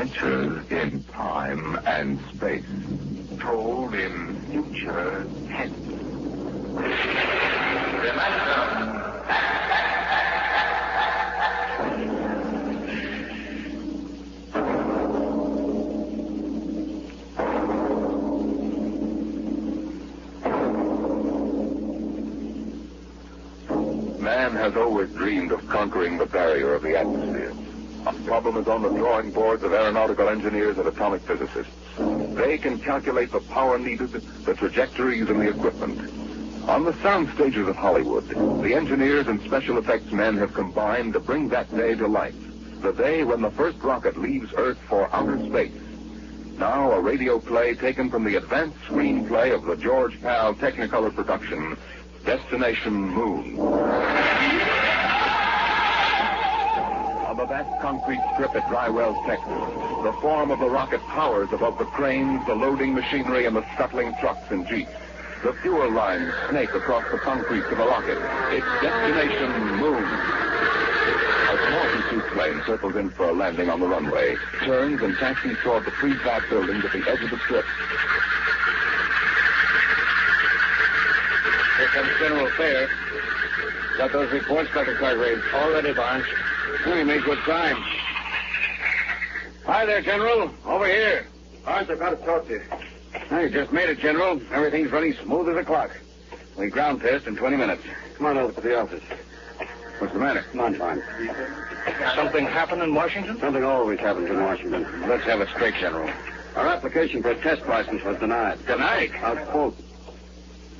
adventures in time and space, told in future tense. Man has always dreamed of conquering the barrier of the atmosphere. A problem is on the drawing boards of aeronautical engineers and atomic physicists. They can calculate the power needed, the trajectories, and the equipment. On the sound stages of Hollywood, the engineers and special effects men have combined to bring that day to life. The day when the first rocket leaves Earth for outer space. Now a radio play taken from the advanced screenplay of the George Pal Technicolor production, Destination Moon. On the vast concrete strip at Dry Wells, Texas, the form of the rocket towers above the cranes, the loading machinery, and the scuttling trucks and jeeps. The fuel lines snake across the concrete to the rocket. It's Destination Moon. A small pursuit plane circles in for a landing on the runway, turns and taxis toward the prefab buildings at the edge of the strip. Here comes General Fair. Got those reports, Dr. Cargrave? All ready, Barnes. We made good time. Hi there, General. Over here. Barnes, I've got to talk to you. I just made it, General. Everything's running smooth as a clock. We ground test in 20 minutes. Come on over to the office. What's the matter? I'm fine. Something happened in Washington? Something always happens in Washington. Let's have it straight, General. Our application for a test license was denied. Denied? I'll quote.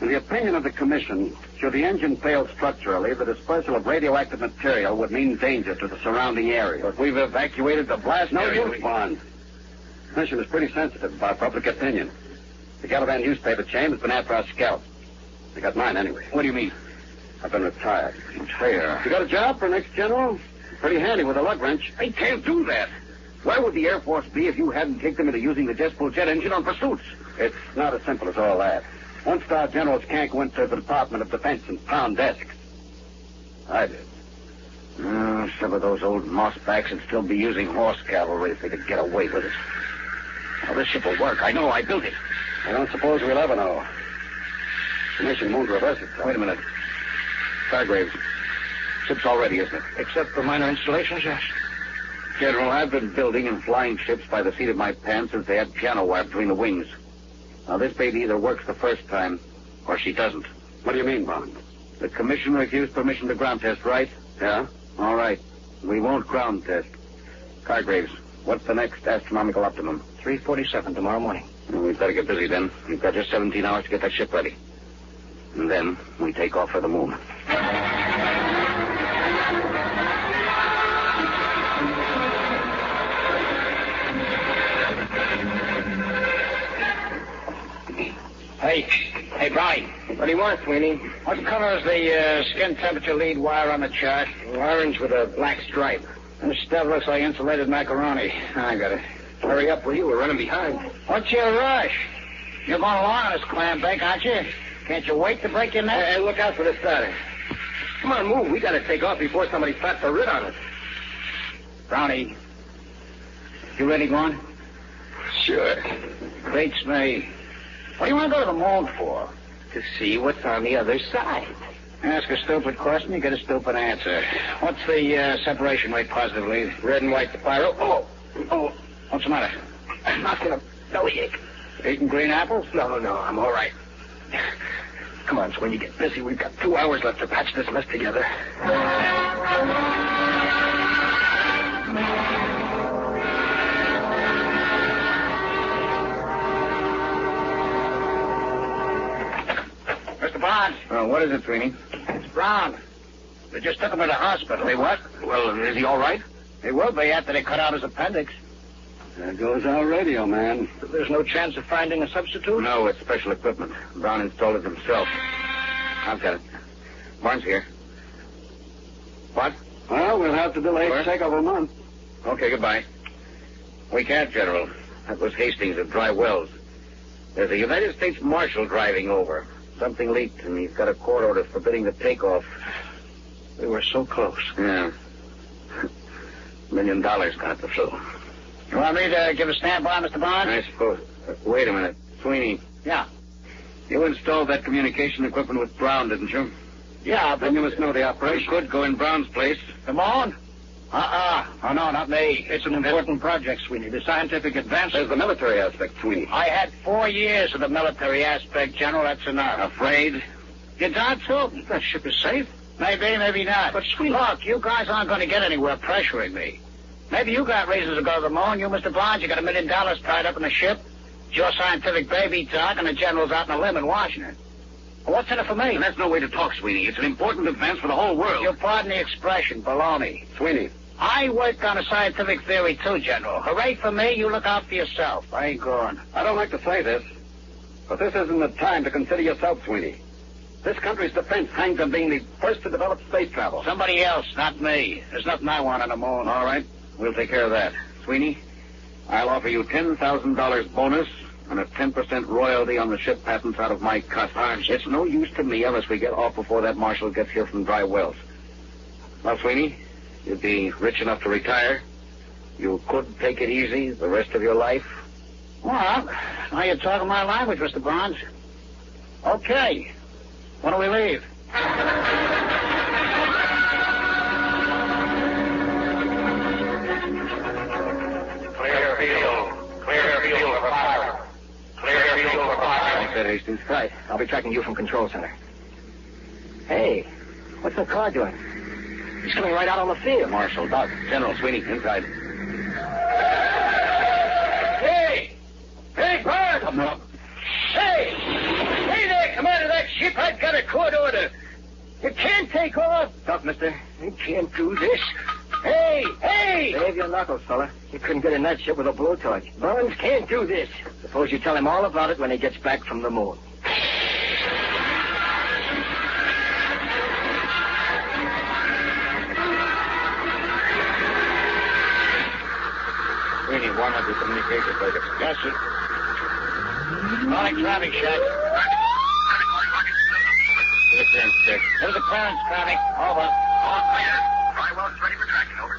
In the opinion of the commission, should the engine fail structurally, the dispersal of radioactive material would mean danger to the surrounding area. But we've evacuated the blast area. No use, Bond. The commission is pretty sensitive about public opinion. The Galavan newspaper chain has been after our scalp. They got mine anyway. What do you mean? I've been retired. Fair. You got a job for next general? Pretty handy with a lug wrench. I can't do that. Where would the Air Force be if you hadn't kicked them into using the jet engine on pursuits? It's not as simple as all that. One-star generals can't go into the Department of Defense and pound desks. I did. Some of those old mossbacks would still be using horse cavalry if they could get away with it. Well, this ship will work. I know. I built it. I don't suppose we'll ever know. The commission won't reverse it. Wait a minute. Fargraves. Ship's all ready, isn't it? Except for minor installations, yes. General, I've been building and flying ships by the seat of my pants since they had piano wire between the wings. Now, this baby either works the first time, or she doesn't. What do you mean, Bond? The commission refused permission to ground test, right? Yeah? All right. We won't ground test. Cargraves, what's the next astronomical optimum? 3:47 tomorrow morning. Well, we'd better get busy then. We've got just 17 hours to get that ship ready. And then we take off for the moon. Hey, Brownie. What do you want, Sweeney? What color is the skin temperature lead wire on the chart? Orange with a black stripe. This stuff looks like insulated macaroni. I got it. Hurry up, will you? We're running behind. What's your rush? You're going along on this clam bake, aren't you? Can't you wait to break your neck? Hey, look out for the starter. Come on, move. We got to take off before somebody starts to rid on us. Brownie, you ready going? Sure. Beats me. What do you want to go to the moon for? To see what's on the other side. Ask a stupid question, you get a stupid answer. What's the separation rate positively? Red and white to pyro. Oh. What's the matter? I'm not going to bellyache. Eating green apples? No, I'm all right. Come on, Swin, you get busy. We've got 2 hours left to patch this mess together. Mr. Bond. What is it, Sweeney? It's Brown. They just took him to the hospital. They what? Well, is he all right? He will be after they cut out his appendix. There goes our radio, man. There's no chance of finding a substitute? No, it's special equipment. Brown installed it himself. I've got it. Barnes here. What? Well, we'll have to delay the takeoff a month. Okay, goodbye. We can't, General. That was Hastings at Dry Wells. There's a United States Marshal driving over. Something leaked, and he's got a court order forbidding the takeoff. We were so close. Yeah. $1 million got the flu. You want me to give a standby, Mr. Barnes? I suppose. Wait a minute. Sweeney. Yeah. You installed that communication equipment with Brown, didn't you? Yeah, but... Then you must know the operation. You could go in Brown's place. Come on. Oh, no, not me. It's an important project, Sweeney. The scientific advance... There's the military aspect, Sweeney. I had 4 years of the military aspect, General. That's enough. Afraid? You doubt so? That ship is safe. Maybe, maybe not. But, Sweeney... Look, you guys aren't going to get anywhere pressuring me. Maybe you got reasons to go to the moon. You, Mr. Barnes, you got $1 million tied up in the ship. It's your scientific baby talk, and the General's out on a limb in Washington. Well, what's in it for me? And that's no way to talk, Sweeney. It's an important advance for the whole world. You pardon the expression, baloney. Sweeney. I worked on a scientific theory, too, General. Hooray for me, you look out for yourself. I ain't going. I don't like to say this, but this isn't the time to consider yourself, Sweeney. This country's defense hangs on being the first to develop space travel. Somebody else, not me. There's nothing I want on the moon. All right, we'll take care of that. Sweeney, I'll offer you $10,000 bonus and a 10% royalty on the ship patents out of my cut. It's no use to me unless we get off before that marshal gets here from Dry Wells. Now, Sweeney, you'd be rich enough to retire. You could take it easy the rest of your life. Well, now you're talking my language, Mr. Barnes. Okay. When do we leave? Clear field for fire. Clear field for fire. Like that, Hastings. Right. I'll be tracking you from Control Center. Hey, what's the car doing? He's coming right out on the field. Marshal, Doc, General, Sweeney, inside. Hey! Hey, Barnes! Come up. Hey! Hey there, Commander of that ship. I've got a court order. You can't take off. Stop, mister. You can't do this. Hey! Hey! Save your knuckles, fella. You couldn't get in that ship with a blowtorch. Barnes can't do this. Suppose you tell him all about it when he gets back from the moon. Sweeney, warm up your communication circuit. Yes, sir. Calling traffic check. There's a clearance traffic. Over. All clear. Dry Wells ready for tracking. Over.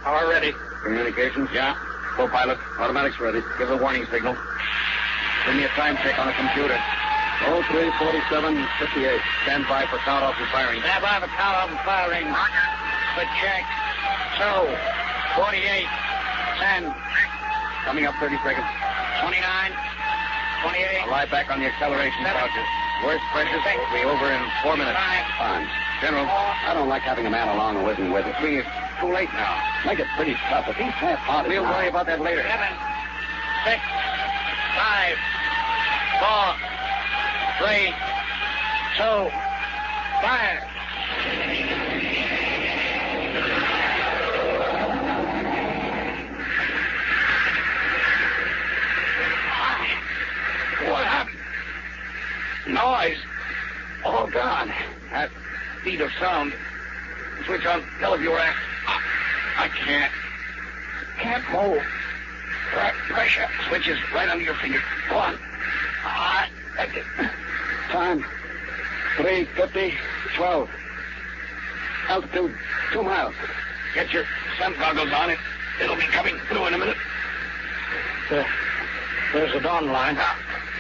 Power ready. Communications? Yeah. Co-pilot, automatics ready. Give a warning signal. Give me a time check on the computer. 03:47:58. Stand by for count off and firing. Stand by for count off and firing. Roger. For check. 2, 48, 10. Coming up 30 seconds. 29, 28. I'll lie back on the acceleration couches. Worst pressure will be over in 4 minutes. Fine. General, I don't like having a man along who isn't with us. It's too late now. Make it pretty tough. If he's half-hearted, we'll worry about that later. 7, 6, 5, 4, 3, 2, fire. What happened? Noise. All gone. That speed of sound. Switch on televiewer act. I can't move. Pressure. Switch is right under your finger. Go on. That's it. Time, 3:50:12. Altitude, 2 miles. Get your sun goggles on. It'll be coming through in a minute. There's the dawn line.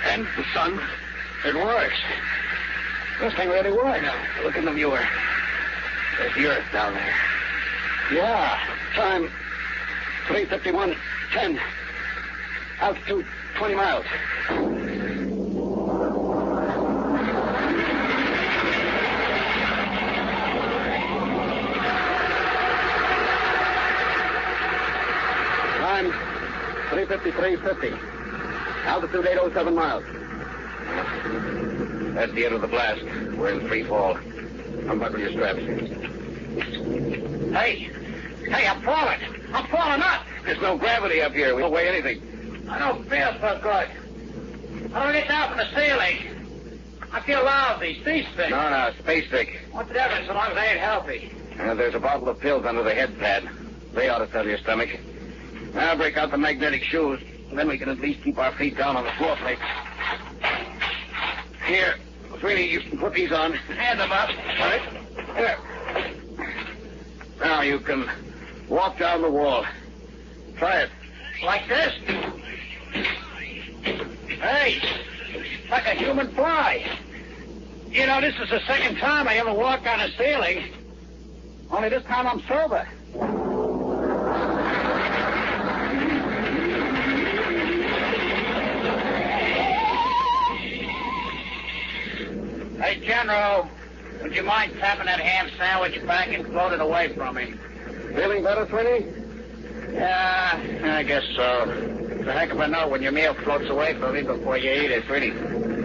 And the sun. It works. This thing really works. Look in the viewer. There's the Earth down there. Yeah. Time, 3:51:10. Altitude, 20 miles. Time, 3:53:50. Altitude, 807 miles. That's the end of the blast. We're in free fall. Unbuckle your straps. Hey, I'm falling. I'm falling up. There's no gravity up here. We don't weigh anything. I don't feel so good. I don't get down from the ceiling. I feel lousy, seasick. No, space sick. What's the difference so long as I ain't healthy? There's a bottle of pills under the head pad. They ought to settle your stomach. Now break out the magnetic shoes. Then we can at least keep our feet down on the floor plate. Here, Sweeney, you can put these on. Hand them up. All right. Here. Now you can walk down the wall. Try it. Like this? Hey, like a human fly. You know, this is the second time I ever walked on a ceiling. Only this time I'm sober. Hey, General, would you mind tapping that ham sandwich back and float it away from me? Feeling better, Sweeney? Yeah, I guess so. It's a heck of a note when your meal floats away from me before you eat it. Sweeney.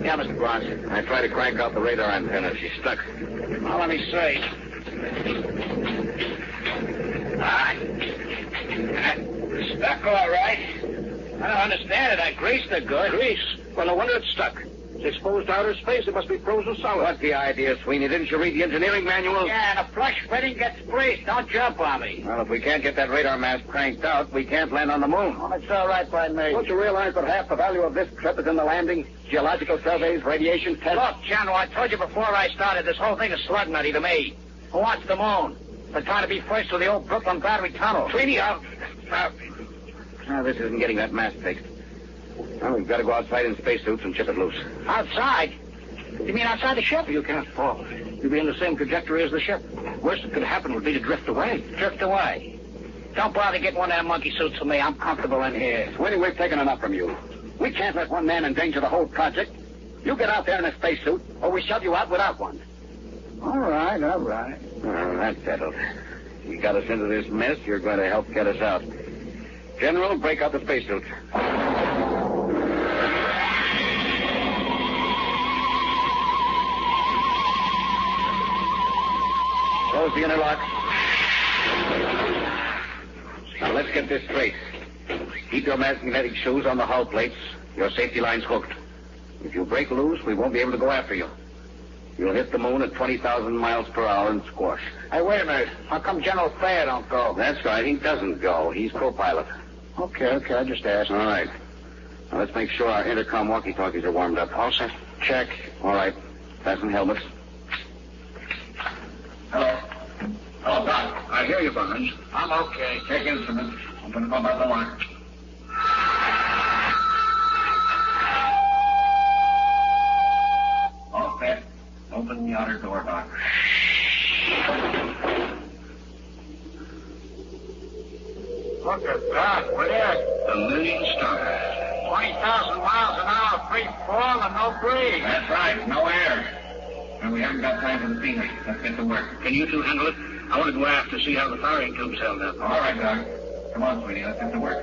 Yeah, Mr. Bronson. I tried to crank out the radar antenna. She's stuck. Well, let me see. Stuck all right. I don't understand it. I greased it good. Grease? Well, no wonder it's stuck. It's exposed to outer space. It must be frozen solid. What's the idea, Sweeney? Didn't you read the engineering manual? Yeah, and a flush fitting gets greased. Don't jump on me. Well, if we can't get that radar mast cranked out, we can't land on the moon. Well, it's all right by me. Don't you realize that half the value of this trip is in the landing, geological surveys, radiation tests? Look, General, I told you before I started, this whole thing is slug nutty to me. Who wants the moon? They're trying to be first to the old Brooklyn Battery Tunnel. Sweeney, this isn't getting that mast fixed. Well, we've got to go outside in spacesuits and chip it loose. Outside? You mean outside the ship? You can't fall. You'll be in the same trajectory as the ship. Worst that could happen would be to drift away. Drift away? Don't bother getting one of them monkey suits for me. I'm comfortable in here. Sweeney, we've taken enough from you. We can't let one man endanger the whole project. You get out there in a spacesuit, or we shove you out without one. All right. Well, that's settled. You got us into this mess, you're going to help get us out. General, break out the spacesuit. Close the interlock. Now, let's get this straight. Keep your magnetic shoes on the hull plates. Your safety line's hooked. If you break loose, we won't be able to go after you. You'll hit the moon at 20,000 miles per hour and squash. Hey, wait a minute. How come General Thayer don't go? That's right. He doesn't go. He's co-pilot. Okay. I just asked. All right. Now, let's make sure our intercom walkie-talkies are warmed up. All set. Check. All right. Fasten helmets. Hello. Hello, Doc. I hear you, Barnes. I'm okay. Check instruments. Open them up by the line. All set. Open the outer door, Doc. Look at that. What is? A million stars. 20,000 miles an hour, free fall and no breeze. That's right. No air. And we haven't got time for the scenery. Let's get to work. Can you two handle it? I want to go aft to see how the firing tubes held up. All right, Doc. Come on, sweetie. Let's get to work.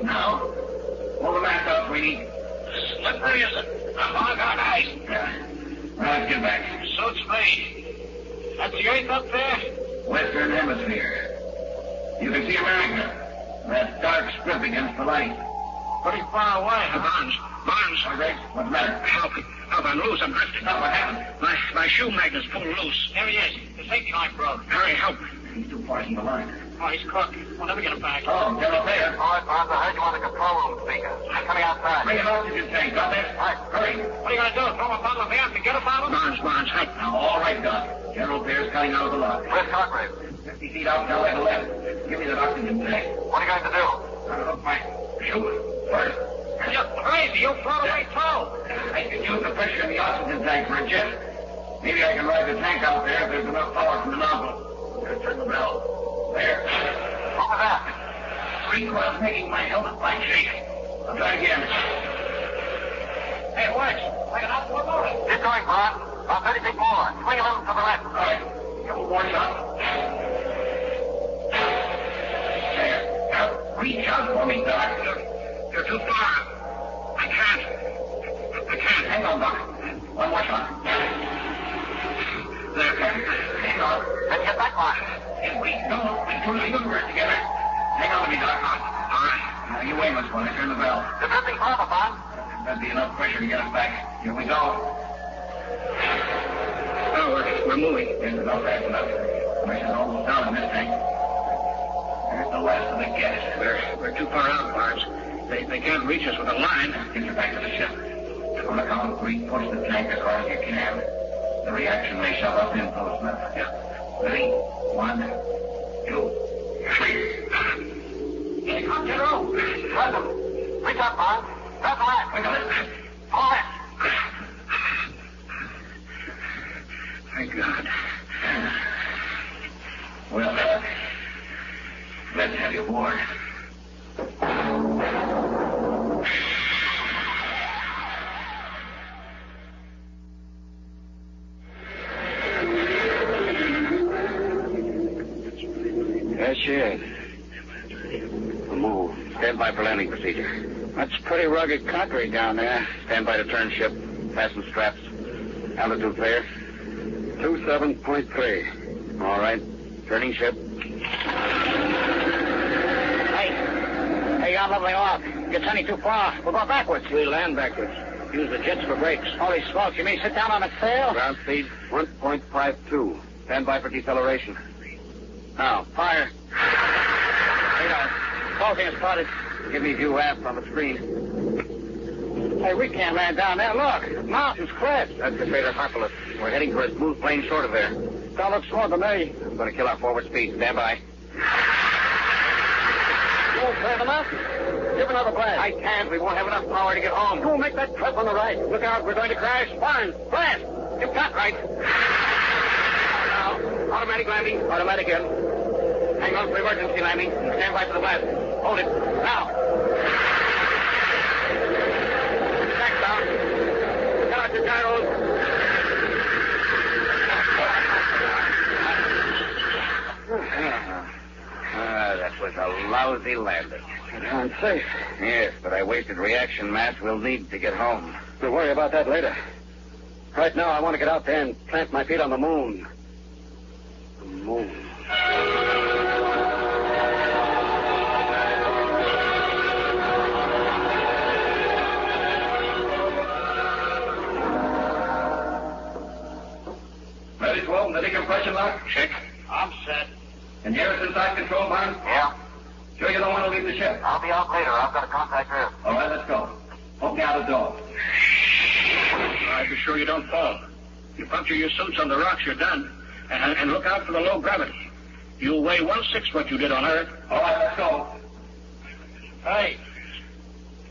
Now, pull the mast out, sweetie. Slippery as a hog on ice. Yeah. Now, let's get back. Suits me. That's the Earth up there? Western Hemisphere. You can see America. That dark strip against the light. Pretty far away, huh? Barnes. All right. What's the matter? Help. I'm loose. I'm drifting. No, what happened? My shoe magnet's pulled loose. There he is. The safety line broke. Hurry, help. He's too far from the line. Oh, he's cooked. We'll never get him back. Oh, General Thayer. All right, Barnes. I heard you on the control room speaker. I'm coming outside. Bring an oxygen tank. Got that? All right. Hurry. What are you going to do? Throw a bottle of air and forget about him? Barnes, help. Now, all right, Doc. General Thayer's coming out of the lock. Where's Congreve? 50 feet out now, to the left. Give me that oxygen tank. What are you going to do? Hook my shoe first. You're crazy. You'll float away too. I can use the pressure in the oxygen tank for a jet. Maybe I can ride the tank out there if there's enough power from the nozzle. Just turn the bell. There. What was that? 3 coils making my helmet light shake. I'll try again. Hey, it works. Like an outboard motor. Keep going, Barnes. About 30 feet more. Swing a little to the left. All right. Give one more shot. There. Now, reach out for me, Doc. You're too far. I can't. Hang on, Doc. One more shot. There. Hang on. Then get that line. If we don't, we pull the universe together. Hang on to me, Doc. All right. Now, you aim us when I turn the bell. You're drifting further, Barnes. That'd be enough pressure to get us back. Here we go. Oh, we're moving. This is not fast enough. Pressure's almost down in this tank. There's the last of the gas. We're too far out, Barnes. They can't reach us with a line. Get you back to the ship. On the count of 3, push the tank as hard as you can. The reaction may shut off impulse now. Yeah. Ready? 1, 2, 3. Here you come, General. Listen. Reach up, Bond. That's the left. Wait a minute. Pull left. Thank God. Well, let's have you aboard. There she is. The moon. Stand by for landing procedure. That's pretty rugged country down there. Stand by to turn ship. Fasten straps. Altitude clear. 27.3. All right. Turning ship. Hey, you're leveling off. You're turning too far. We'll go backwards. We land backwards. Use the jets for brakes. Holy smokes, you mean sit down on the sail? Ground speed 1.52. Stand by for deceleration. Now, fire. Closing is spotted. Give me view aft on the screen. Hey, we can't land down there. Look, mountains, cliffs. That's the Crater Harpulus. We're heading for a smooth plane short of there. Don't look smooth to me. I'm going to kill our forward speed. Stand by. You won't clear the mountain. Give another blast. I can't. We won't have enough power to get home. You will make that trip on the right. Look out, we're going to crash. Fine. Blast. You've got right. Now, automatic landing. Automatic in. Hang on for emergency landing. Stand by for the blast. Hold it. Now. Back down. Cut out your gyros. That was a lousy landing. Unsafe. Yes, but I wasted reaction mass we'll need to get home. We'll worry about that later. Right now, I want to get out there and plant my feet on the moon. The moon. Ready to open the decompression lock? Check. I'm set. And you're inside control, Barnes? Yeah. Sure you don't want to leave the ship? I'll be out later. I've got to contact Earth. All right, let's go. Open the outer door. Be sure you don't fall. You puncture your suits on the rocks, you're done. And look out for the low gravity. You'll weigh 1/6 what you did on Earth. All right, let's go. Hey,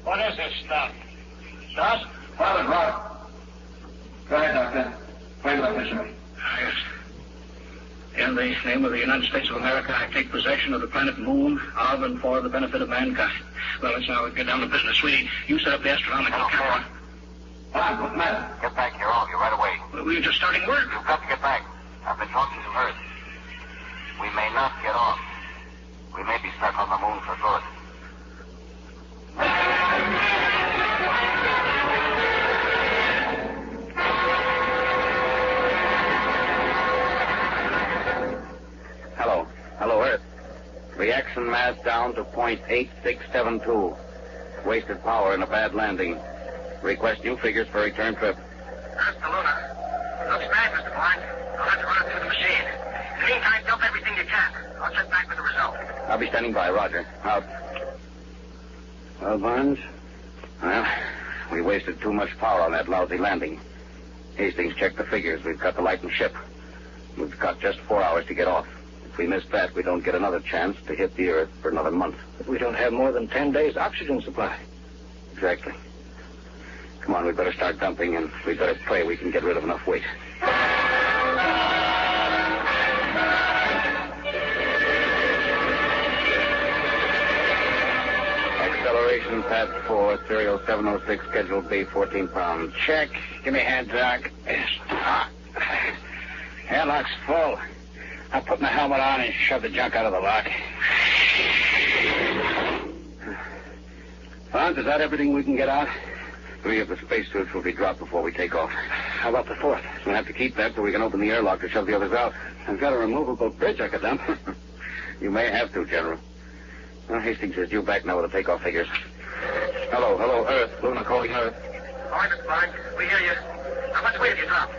what is this stuff? Dust? Pilot Rod. Go ahead, Doctor. Plane like missionary. Yes. In the name of the United States of America, I take possession of the planet Moon of and for the benefit of mankind. Well, let's now get down to business. Sweetie, you set up the astronomical camera. Fine, what's the matter? Get back here, all of you, right away. We were just starting work. You've got to get back. I've been talking to Earth. We may not get off. We may be stuck on the moon for good. Hello, Earth. Reaction mass down to 0.8672. Wasted power in a bad landing. Request new figures for return trip. Earth to Luna. Looks bad, Mr. Blunt. I'll have to run it through the machine. In the meantime, dump everything you can. I'll check back with the result. I'll be standing by. Roger. Out. Well, Barnes? Well, we wasted too much power on that lousy landing. Hastings checked the figures. We've got to lighten ship. We've got just 4 hours to get off. If we miss that, we don't get another chance to hit the Earth for another month. But we don't have more than 10 days oxygen supply. Exactly. Come on, we better start dumping, and we better pray we can get rid of enough weight. Acceleration path 4, serial 706, schedule B, 14 pounds. Check. Give me a hand, Doc. Yes. Airlock's full. I'll put my helmet on and shove the junk out of the lock. Barnes, is that everything we can get out? 3 of the spacesuits will be dropped before we take off. How about the 4th? We'll have to keep that so we can open the airlock to shove the others out. I've got a removable bridge I could dump. You may have to, General. Well, Hastings is due back now with the takeoff figures. Hello, Earth. Luna calling Earth. All right, Mr. Blunt. We hear you. How much weight have you dropped?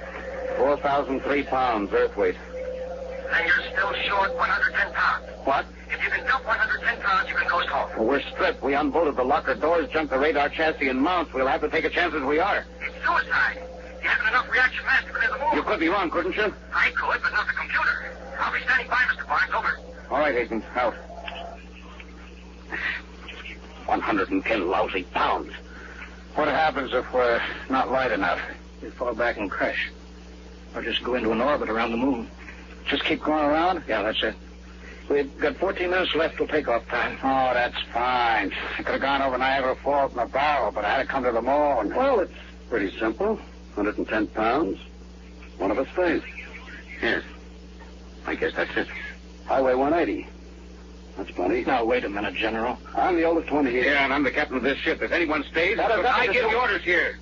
4,003 pounds, Earth weight. And you're still short 110 pounds. What? If you can dump 110 pounds, you can coast home. Well, we're stripped. We unbolted the locker doors, junked the radar chassis and mounts. We'll have to take a chance as we are. It's suicide. You haven't enough reaction mass to clear the moon. You could be wrong, couldn't you? I could, but not the computer. I'll be standing by, Mr. Barnes. Over. All right, Hastings, out. 110 lousy pounds. What happens if we're not light enough? We fall back and crash. Or just go into an orbit around the moon. Just keep going around? Yeah, that's it. We've got 14 minutes left till takeoff time. Oh, that's fine. I could have gone over Niagara Falls in a barrel, but I had to come to the moon. Well, it's pretty simple. 110 pounds. One of us stays. Here. I guess that's it. Highway 180. That's plenty. Now, wait a minute, General. I'm the oldest one here. Yeah, and I'm the captain of this ship. If anyone stays, I give the orders here.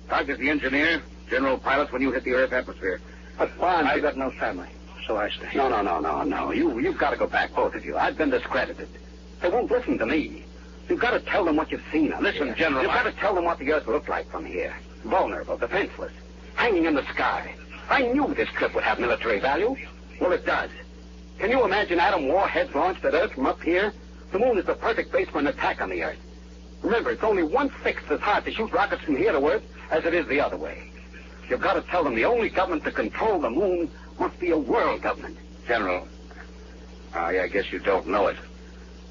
Prog is the engineer, general pilot when you hit the Earth atmosphere. But Barnes, I've got no family, so I stay. No. You've got to go back, both of you. I've been discredited. They won't listen to me. You've got to tell them what you've seen. Listen, General, You've got to tell them what the Earth looked like from here. Vulnerable, defenseless, hanging in the sky. I knew this trip would have military value. Well, it does. Can you imagine atom warheads launched at Earth from up here? The moon is the perfect base for an attack on the Earth. Remember, it's only 1/6 as hard to shoot rockets from here to Earth as it is the other way. You've got to tell them the only government to control the moon must be a world government. General, I guess you don't know it.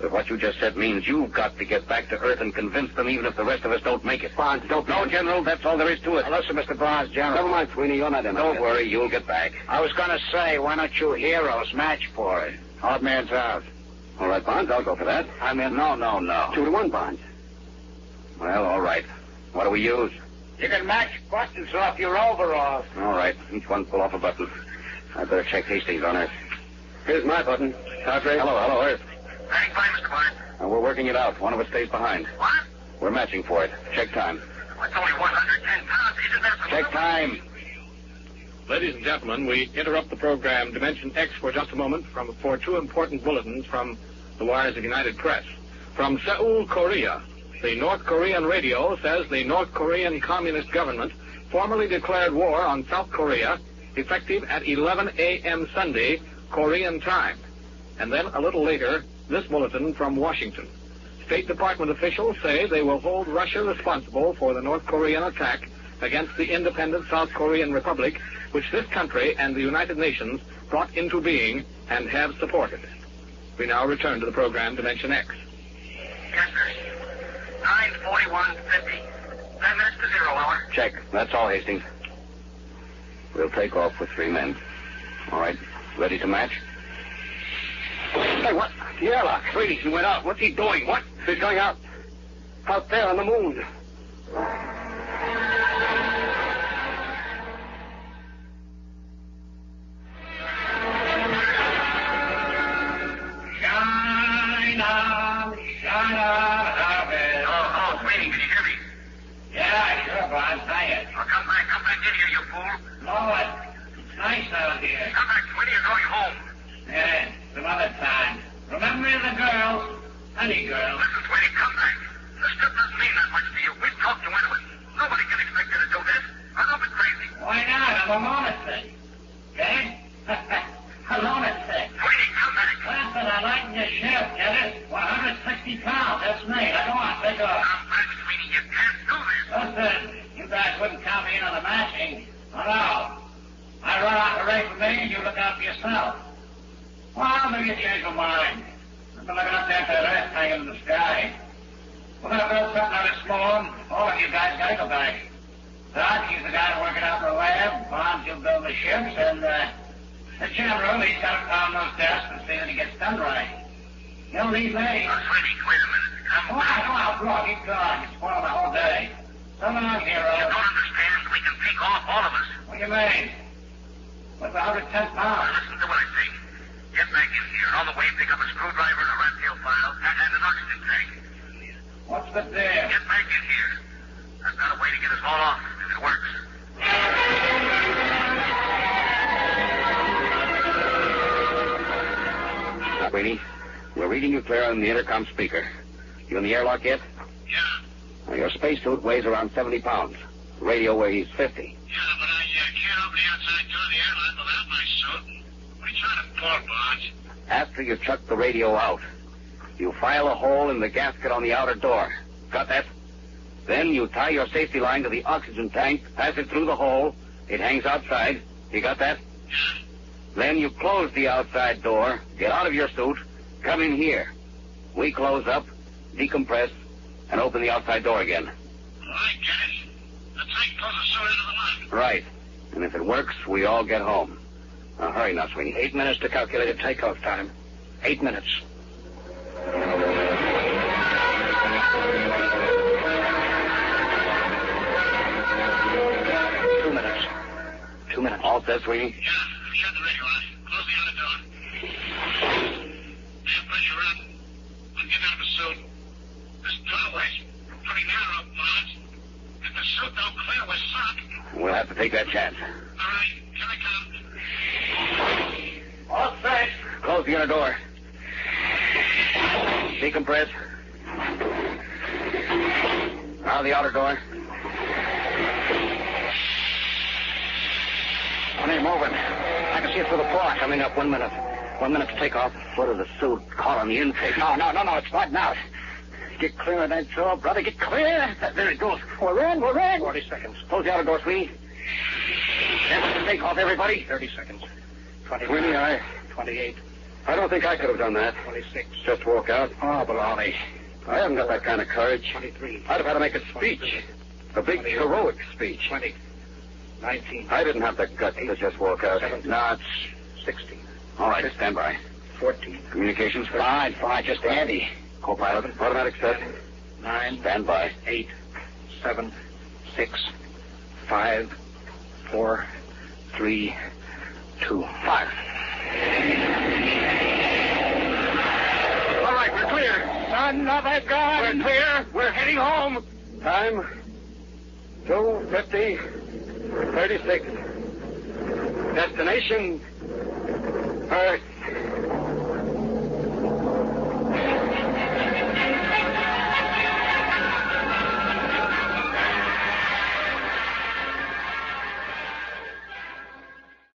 But what you just said means you've got to get back to Earth and convince them even if the rest of us don't make it. Barnes, don't... No, General, that's all there is to it. Now, listen, Mr. Barnes, General. Never mind, Sweeney. You're not in. Don't worry, you'll get back. I was going to say, why don't you heroes match for it? Odd man's out. All right, Barnes, I'll go for that. I'm in. No. 2-1, Barnes. Well, all right. What do we use? You can match buttons off your overalls. All right. Each one pull off a button. I better check Hastings on Earth. Here's my button. Cartwright. Hello, Earth. Standing by, Mr. Barnes. We're working it out. One of us stays behind. What? We're matching for it. Check time. Well, it's only 110 pounds. Isn't that some... Check time. Ladies and gentlemen, we interrupt the program Dimension X for just a moment for two important bulletins from the wires of United Press. From Seoul, Korea, the North Korean radio says the North Korean Communist government formally declared war on South Korea effective at 11 a.m. Sunday, Korean time. And then a little later, this bulletin from Washington. State Department officials say they will hold Russia responsible for the North Korean attack against the independent South Korean Republic, which this country and the United Nations brought into being and have supported. We now return to the program Dimension X. Yes, sir. 9:41:50. 10 minutes to 0 hour. Check. That's all, Hastings. We'll take off with 3 men. All right. Ready to match? Hey, what? The airlock. Sweetie, he went out. What's he doing? What? He's going out. Out there on the moon. Honey, girl. Listen, Sweetie, come back. This trip doesn't mean that much to you. We've talked you into it. Nobody can expect you to do this. I'm not bit crazy. Why not? I'm a lunatic. Okay? A lunatic. Sweetie, come back. Listen, I like your ship, get it? 160 pounds. That's me. Now, go on, take off. Come back, Sweetie. You can't do this. Listen, you guys wouldn't count me in on the matching. Oh, no. I run out the race for me, and you look out for yourself. Well, maybe you change your mind. I've been looking up there at that Earth hanging in the sky. We're going to build something on this moon. All of you guys got to go back. Doc, he's the guy to work it out in the lab. Barnes, you'll build the ships. And the general, he's got to pound those desks and see that he gets done right. You'll leave me. Sweetie, wait a minute. Come on, bro. Keep going. It's spoiling the whole day. So long, hero. You don't understand. We can take off, all of us. What do you mean? What's 110 pounds? Listen to what I say. Get back in here. On the way, pick up a screwdriver and a rat tail file and an oxygen tank. What's the deal? Get back in here. I've got a way to get us all off if it works. Now, Queenie, we're reading you clear on the intercom speaker. You in the airlock yet? Yeah. Now, your spacesuit weighs around 70 pounds. The radio weighs 50. Yeah, but I can't open the outside door of the airlock without my suit. What are you trying to pull, Barnes? After you chuck the radio out, you file a hole in the gasket on the outer door. Got that? Then you tie your safety line to the oxygen tank, pass it through the hole. It hangs outside. You got that? Yeah. Then you close the outside door, get out of your suit, come in here. We close up, decompress, and open the outside door again. I get it. The tank pulls us so into the mud. Right. And if it works, we all get home. Now, hurry now, Sweeney. 8 minutes to calculated takeoff time. 8 minutes. 2 minutes. 2 minutes. All set, Sweeney? Yeah, shut the radio on. Close the other door. Yeah, pressure up. I'm getting out of the suit. This doorway's pretty narrow, Mons. If the suit don't clear, we're sunk. We'll have to take that chance. All right, here I come. All set. Close the inner door. Decompress. Now the outer door. When are you moving? I can see it through the fog. Coming up. 1 minute. 1 minute to take off. Foot of the suit caught on the intake. No. It's flooding out. Get clear of that door, brother. Get clear. There it goes. We're in. 40 seconds. Close the outer door, Sweeney. That's the takeoff, everybody. 30 seconds. 29. Sweeney, 28. I don't think I could have done that. 26. Just walk out. Oh, baloney. I haven't got that kind of courage. 23. I'd have had to make a speech. A big, heroic speech. 20. 19. I didn't have the guts to just walk out. 17. No, it's... 16. All right, stand by. 14. Communications. Fine. Just handy. Co-pilot. Automatic set. 9. Stand by. 8. 7. 6. 5. 4. 3. 2. 5. All right, we're clear. Son of a gun! We're clear. We're heading home. Time 2:50, 36. Destination Earth.